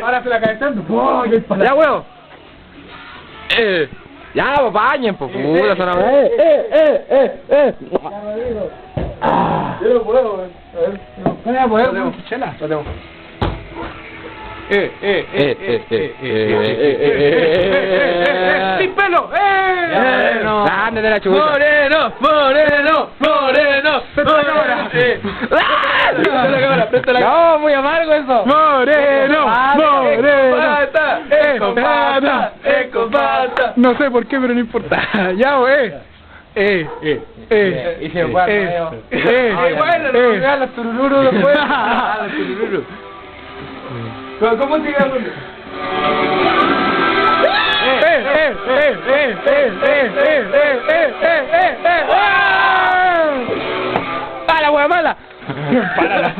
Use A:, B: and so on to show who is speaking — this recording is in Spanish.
A: Ahora se la cabezando.
B: Ya, huevo. Ya, pues bañen, pues puta, son
A: Yo no puedo, a ver. No voy a poder, chela. Lo tengo. ¡Sin pelo!
B: Moreno. Grande de la chucha.
A: Moreno. Presta la cámara, presta la cámara.
B: No, muy amargo eso.
A: Moreno. Ecopata.
C: No sé por qué, pero no importa. Ya, güey.
B: Y se fue al medio.
A: Bueno, no me los turururu después. Los turururu. ¿Cómo sigue hablando?
B: ¡Ah, la wea mala!
C: Párala.